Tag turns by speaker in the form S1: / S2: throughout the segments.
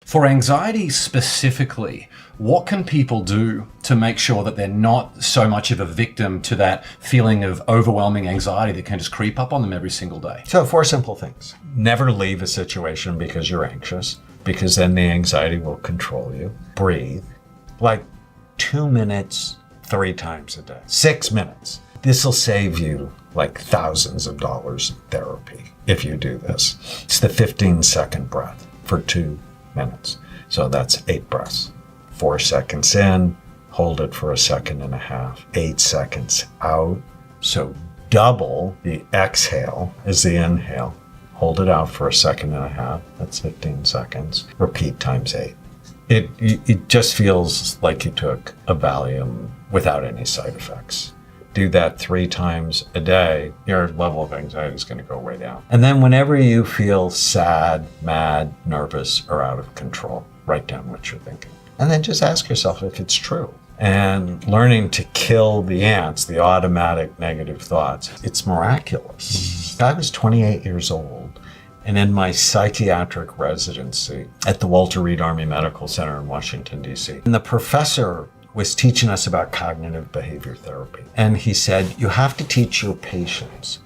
S1: For anxiety specifically, what can people do to make sure that they're not so much of a victim to that feeling of overwhelming anxiety that can just creep up on them every single day?
S2: So 4 simple things. Never leave a situation because you're anxious, because then the anxiety will control you. Breathe. Like 2 minutes, 3 times a day. 6 minutes. This will save you like thousands of dollars in therapy if you do this. It's the 15-second breath for 2 minutes. So that's 8 breaths. 4 seconds in, hold it for 1.5 seconds. 8 seconds out. So double the exhale as the inhale. Hold it out for 1.5 seconds. That's 15 seconds. Repeat times 8. It just feels like you took a Valium without any side effects. Do that 3 times a day, your level of anxiety is going to go way down. And then whenever you feel sad, mad, nervous, or out of control, write down what you're thinking. And then just ask yourself if it's true. And learning to kill the ants, the automatic negative thoughts, it's miraculous. I was 28 years old, and in my psychiatric residency at the Walter Reed Army Medical Center in Washington, D.C., and the professor was teaching us about cognitive behavior therapy. And he said, you have to teach your patients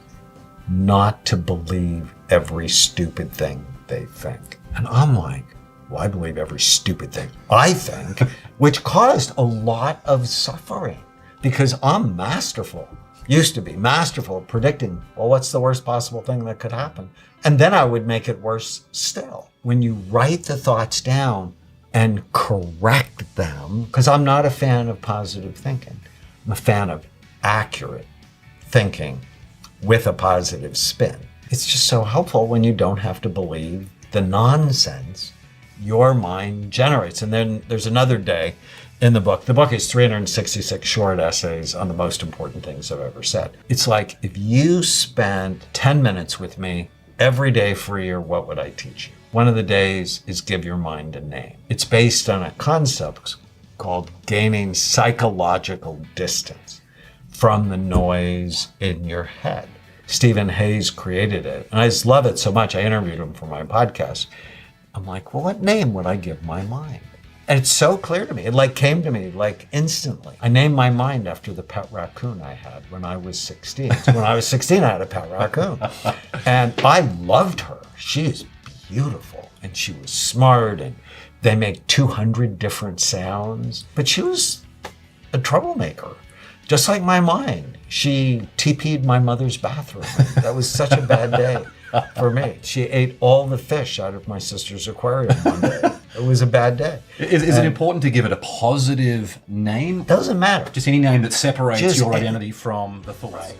S2: not to believe every stupid thing they think. And I'm like, well, I believe every stupid thing I think, which caused a lot of suffering because I'm masterful, used to be masterful at predicting, well, what's the worst possible thing that could happen? And then I would make it worse still. When you write the thoughts down and correct them, because I'm not a fan of positive thinking. I'm a fan of accurate thinking with a positive spin. It's just so helpful when you don't have to believe the nonsense your mind generates. And then there's another day in the book. The book is 366 short essays on the most important things I've ever said. It's like, if you spent 10 minutes with me every day for a year, what would I teach you? One of the days is give your mind a name. It's based on a concept called gaining psychological distance from the noise in your head. Stephen Hayes created it, and I just love it so much. I interviewed him for my podcast. I'm like, well, what name would I give my mind? And it's so clear to me. It came to me instantly. I named my mind after the pet raccoon I had when I was 16. So when I was 16, I had a pet raccoon. And I loved her. She's beautiful. And she was smart. And they make 200 different sounds. But she was a troublemaker. Just like my mind. She TP'd my mother's bathroom. That was such a bad day for me. She ate all the fish out of my sister's aquarium one day. It was a bad day.
S1: Is it important to give it a positive name?
S2: Doesn't matter.
S1: Just any name that separates your identity from the thoughts.
S2: Right.